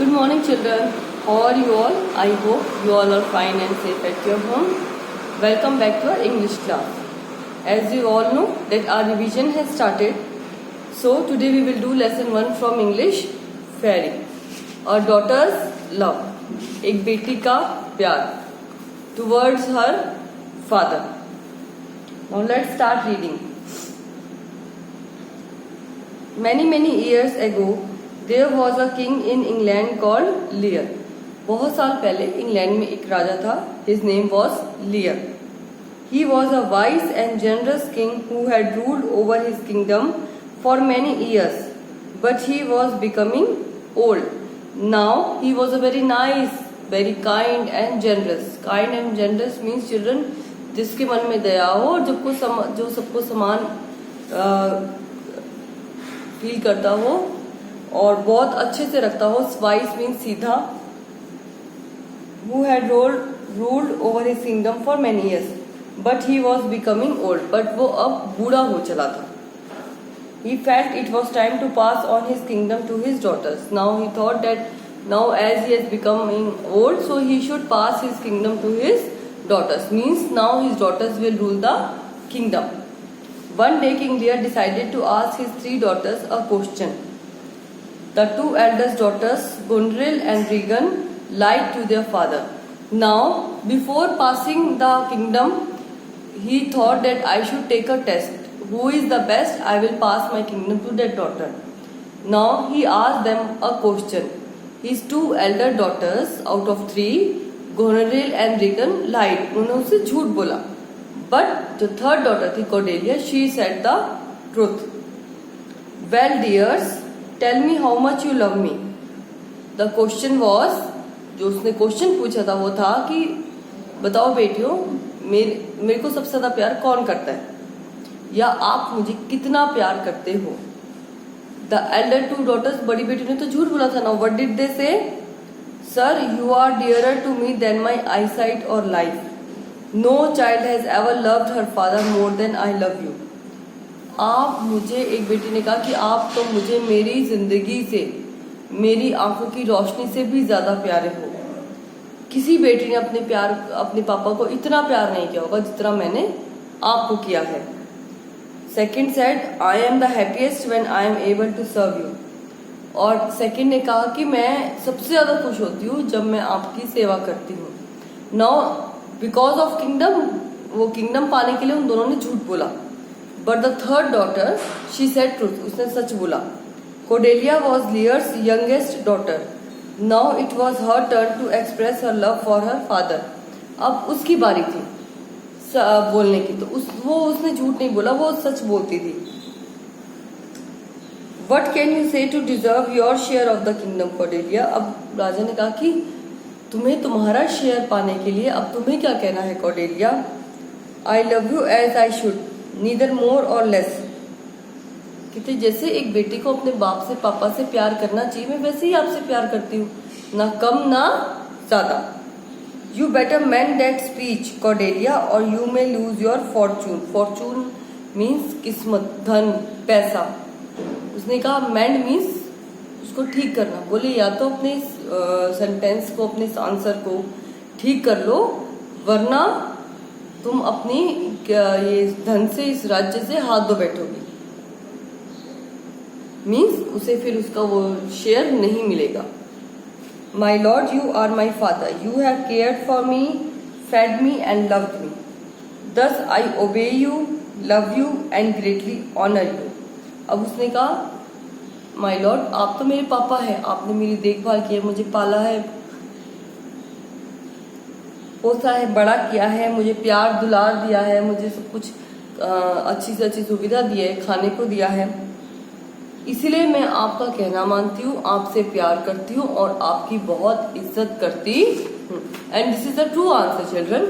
Good morning, children. How are you all? I hope you all are fine and safe at your home. Welcome back to our English class. As you all know that our revision has started. So today we will do lesson 1 from English, Fairy. A daughter's love. एक बेटी का प्यार towards her father. Now let's start reading. Many years ago, there was a king in England called Lear. बहुत साल पहले England में एक राजा था. His name was Lear. He was a wise and generous king who had ruled over his kingdom for many years, but he was becoming old. Now he was a very nice, very kind and generous. Kind and generous means children जिसके मन में दया हो और जो सबको समान feel करता हो और बहुत अच्छे से रखता हो. वाइस मीन्स सीधा. Who had ruled over his kingdom for many years, but he was becoming old. But वो अब बूढ़ा हो चला था. He felt it was time to pass on his kingdom to his daughters. Now he thought that now as he is becoming old, so he should pass his kingdom to his daughters. Means now his daughters will rule the kingdom. One day King Lear decided to ask his 3 daughters a question. The 2 eldest daughters, Gunrill and Regan, lied to their father. Now, before passing the kingdom, he thought that I should take a test. Who is the best? I will pass my kingdom to that daughter. Now, he asked them a question. His 2 elder daughters, out of 3, Gunrill and Regan, lied. उन्होंने उससे झूठ बोला. But the 3rd daughter थी Cordelia, she said the truth. Well, dears, tell me how much you love me. The question was, जो उसने question पूछा था वो था कि बताओ बेटियों मेरे को सबसे ज्यादा प्यार कौन करता है या आप मुझे कितना प्यार करते हो. द एल्डर 2 daughters, बड़ी बेटी ने तो झूठ बोला था ना. What did they say? Sir, you are dearer to me than my eyesight और life. No child has ever loved her father more than I love you. आप मुझे, एक बेटी ने कहा कि आप तो मुझे मेरी जिंदगी से, मेरी आंखों की रोशनी से भी ज्यादा प्यारे हो. किसी बेटी ने अपने पापा को इतना प्यार नहीं किया होगा जितना मैंने आपको किया है. Second said, I am the happiest when I am able to serve you. और सेकंड ने कहा कि मैं सबसे ज्यादा खुश होती हूँ जब मैं आपकी सेवा करती हूँ. नाउ बिकॉज ऑफ किंगडम, वो किंगडम पाने के लिए उन दोनों ने झूठ बोला. But the 3rd daughter, she said truth. उसने सच बोला. Cordelia was Lear's youngest daughter. Now it was her turn to express her love for her father. अब उसकी बारी थी बोलने की, तो उसने झूठ नहीं बोला, वो सच बोलती थी. What can you say to deserve your share of the kingdom, Cordelia? अब राजा ने कहा कि तुम्हें तुम्हारा शेयर पाने के लिए अब तुम्हें क्या कहना है Cordelia? I love you as I should, neither more or less. कहते जैसे एक बेटी को अपने बाप से, पापा से प्यार करना चाहिए, मैं वैसे ही आपसे प्यार करती हूँ, ना कम ना ज्यादा. You better mend that speech, Cordelia, or you may lose your fortune. Fortune means किस्मत, धन, पैसा. उसने कहा mend means उसको ठीक करना. बोले या तो अपने सेंटेंस को, अपने आंसर को ठीक कर लो, वरना तुम अपनी ये धन से, इस राज्य से हाथ धो बैठोगी. मीन्स उसे फिर उसका वो शेयर नहीं मिलेगा. My lord, you are my father. You have cared for me, fed me and loved me. Thus I obey you, love you and greatly honour you. अब उसने कहा माई लॉर्ड, आप तो मेरे पापा हैं, आपने मेरी देखभाल की है, मुझे पाला है, पोसा है, बड़ा किया है, मुझे प्यार दुलार दिया है, मुझे सब कुछ अच्छी से अच्छी सुविधा दी है, खाने को दिया है. इसलिए मैं आपका कहना मानती हूँ, आपसे प्यार करती हूँ और आपकी बहुत इज्जत करती हूँ. And this is the true answer children.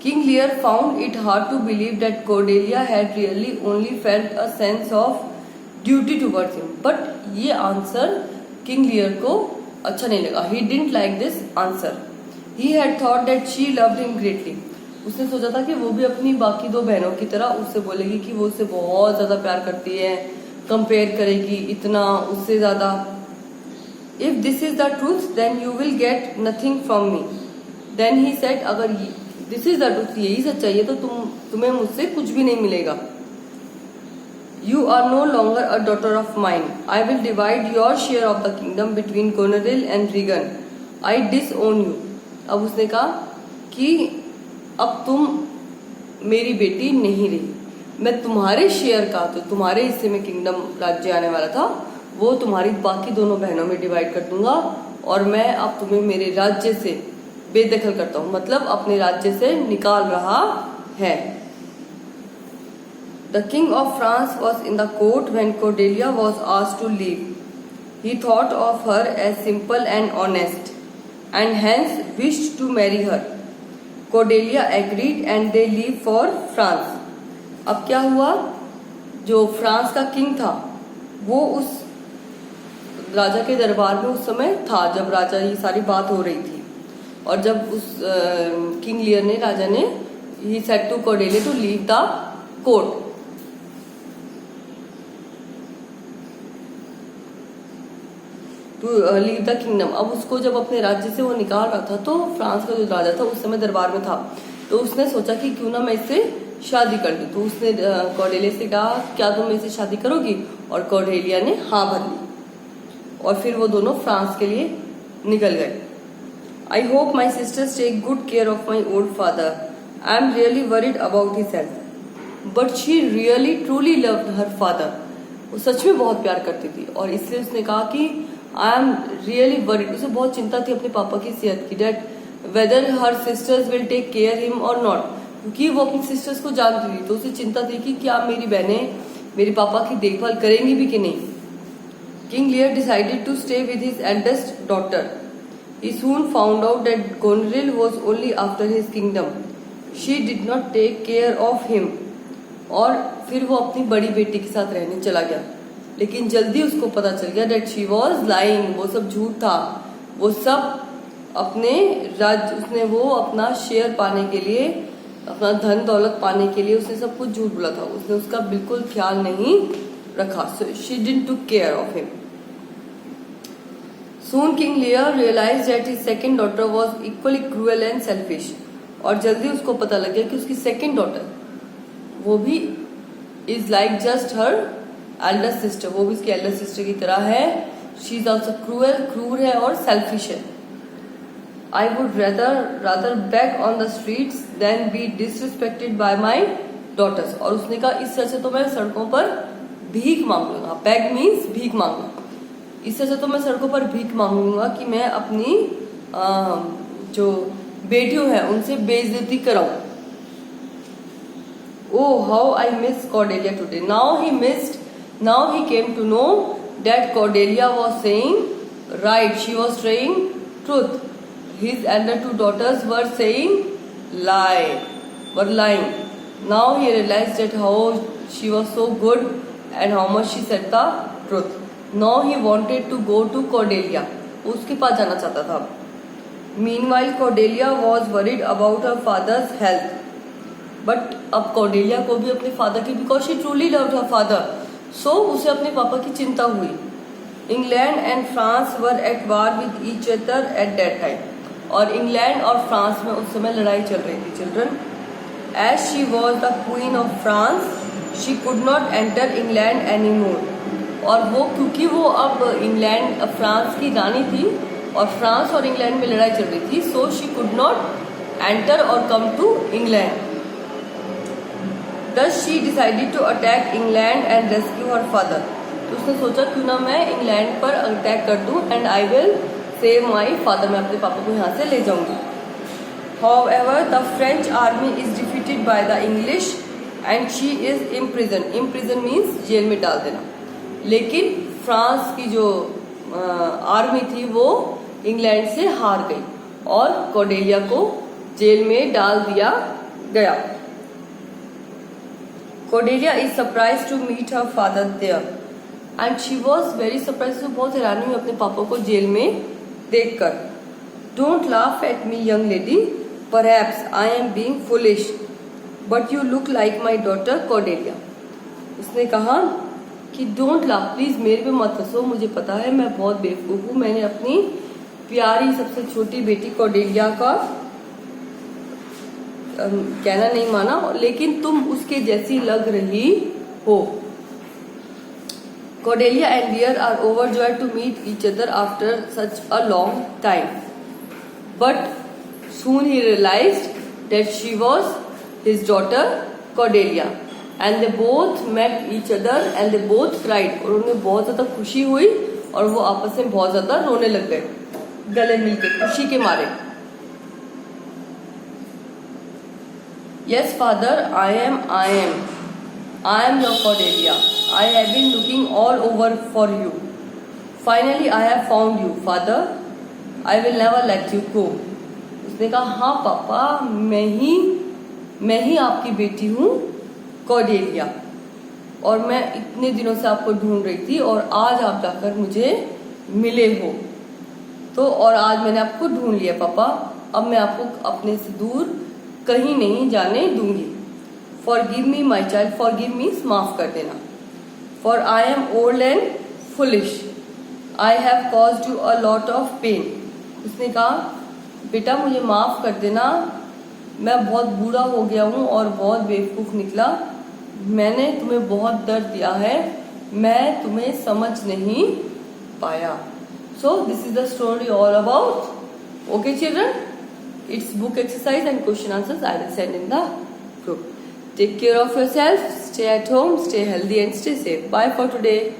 King Lear found it hard to believe that Cordelia had really only felt a sense of duty towards him. But ये आंसर King Lear को अच्छा नहीं लगा. He didn't like this answer. He had thought that she loved him greatly. उसने सोचा था कि वो भी अपनी बाकी 2 बहनों की तरह उससे बोलेगी कि वो उससे बहुत ज्यादा प्यार करती है, कंपेयर करेगी इतना उससे ज्यादा. If this is the truth then you will get nothing from me. Then he said, अगर दिस इज द ट्रूथ, यही सच्चाई है, तो तुम्हें मुझसे कुछ भी नहीं मिलेगा। You are no longer a daughter of mine. I will divide your share of the kingdom between Goneril and Regan. I disown you. अब उसने कहा कि अब तुम मेरी बेटी नहीं रही, मैं तुम्हारे शेयर का, तो तुम्हारे हिस्से में किंगडम राज्य आने वाला था, वो तुम्हारी बाकी दोनों बहनों में डिवाइड कर दूंगा, और मैं अब तुम्हें मेरे राज्य से बेदखल करता हूँ, मतलब अपने राज्य से निकाल रहा है। The king of France was in the court when Cordelia was asked to leave. He thought of her as simple and honest, and hence wished to marry her. Cordelia agreed and they leave for France. अब क्या हुआ, जो France का king था वो उस राजा के दरबार में उस समय था जब राजा ये सारी बात हो रही थी, और जब उस किंग लियर ने, राजा ने, he said to Cordelia to leave the court. To leave the kingdom. अब उसको जब अपने राज्य से वो निकाल रहा था, तो फ्रांस का जो राजा था उस समय दरबार में था, तो उसने सोचा कि क्यों ना मैं इससे शादी कर दूं। तो उसने कॉर्डेलिया से कहा, क्या तुम इससे शादी करोगी? और कॉर्डेलिया ने हाँ भर ली, और फिर वो दोनों फ्रांस के लिए निकल गए। I hope my sisters take good care of my old father. I am really worried about his health, but she really truly loved her father. वो सच में बहुत प्यार करती थी, और इसलिए उसने कहा कि आई एम रियली वरीड, उसे बहुत चिंता थी अपने पापा की सेहत की, that whether her sisters will take care him और नॉट, क्योंकि वो अपनी सिस्टर्स को जानती थी, तो उसे चिंता थी कि क्या मेरी बहनें मेरे पापा की देखभाल करेंगी भी कि नहीं। King Lear decided to stay with his eldest daughter. He soon found out that Goneril was only after his kingdom. She did not take care of him, और फिर वो अपनी बड़ी बेटी के साथ रहने चला गया। लेकिन जल्दी उसको पता चल गया दैट शी वॉज लाइंग, वो सब झूठ था, वो सब अपने राज्य, उसने वो अपना शेयर पाने के लिए, अपना धन दौलत पाने के लिए उसने सब कुछ झूठ बोला था, उसने उसका बिल्कुल ख्याल नहीं रखा। So she didn't to care of him. Soon King Lear realized that his second daughter was equally cruel and selfish, और जल्दी उसको पता लग गया कि उसकी सेकंड डॉटर वो भी is like just her Elder sister, वो भी उसकी एल्डर सिस्टर की तरह है। शी इज ऑल्सो क्रूएल, क्रूर है और सेल्फिश है। I would rather back on the streets than be disrespected by my daughters. और उसने कहा इससे अच्छा तो मैं सड़कों पर भीख मांग लूंगा। बैग मीन्स भीख मांगना। इससे अच्छा तो मैं सड़कों पर भीख मांगूंगा कि मैं अपनी जो बेटियों हैं उनसे बेइज्जती कराऊं। Oh, how I miss Cordelia today. Now he came to know that Cordelia was saying right. She was saying truth. His elder two daughters were saying lying. Now he realized that how she was so good and how much she said the truth. Now he wanted to go to Cordelia. उसके पास जाना चाहता था। Meanwhile, Cordelia was worried about her father's health. But अब Cordelia को भी अपने father की, because she truly loved her father, so उसे अपने पापा की चिंता हुई। England and France were at war with each other at that time, और इंग्लैंड और फ्रांस में उस समय लड़ाई चल रही थी। Children, as she was the queen of France she could not enter England any more. और वो क्योंकि वो अब इंग्लैंड फ्रांस की रानी थी और फ्रांस और इंग्लैंड में लड़ाई चल रही थी, so she could not enter और come to England. Thus she decided to attack England and rescue her father. तो उसने सोचा क्यों ना मैं इंग्लैंड पर अटैक कर दूं and I will save my father, मैं अपने पापा को यहाँ से ले जाऊंगी। However, the French army is defeated by the English and she is imprisoned. Imprison means जेल में डाल देना। लेकिन फ्रांस की जो आर्मी थी वो इंग्लैंड से हार गई और कॉर्डेलिया को जेल में डाल दिया गया। Cordelia is surprised to meet her father there, and she was very surprised. तो बहुत हैरानी हुई अपने पापा को जेल में देखकर। Don't laugh at me, young lady. Perhaps I am being foolish, but you look like my daughter Cordelia. उसने कहा कि डोंट लाफ, प्लीज मेरे पे मत हंसो, मुझे पता है मैं बहुत बेवकूफ हूँ, मैंने अपनी प्यारी सबसे छोटी बेटी कॉर्डेलिया का कहना नहीं माना, लेकिन तुम उसके जैसी लग रही हो। Cordelia and Lear are overjoyed to meet each other after such a long time. But soon he realized that she was his daughter Cordelia. And they both met each other and they both cried. और उन्हें बहुत ज़्यादा खुशी हुई और वो आपस में बहुत ज़्यादा रोने लग गए, गले मिलके खुशी के मारे। Yes, father, I am your Cordelia. I have been looking all over for you. Finally, I have found you, father. I will never let you go. उसने कहा, हाँ पापा, मैं ही आपकी बेटी हूँ कॉर्डेलिया, और मैं इतने दिनों से आपको ढूंढ रही थी और आज आप जाकर मुझे मिले हो, तो और आज मैंने आपको ढूंढ लिया पापा, अब मैं आपको अपने से दूर कहीं नहीं जाने दूंगी। Forgive me my child, forgive means माफ कर देना। For I am old and foolish, I have caused you a lot of pain. उसने कहा, बेटा मुझे माफ कर देना, मैं बहुत बूढ़ा हो गया हूँ और बहुत बेवकूफ निकला, मैंने तुम्हें बहुत दर्द दिया है, मैं तुम्हें समझ नहीं पाया। So this is the story all about. Okay children, it's book exercise and question answers I will send in the group. Take care of yourself, stay at home, stay healthy and stay safe. Bye for today.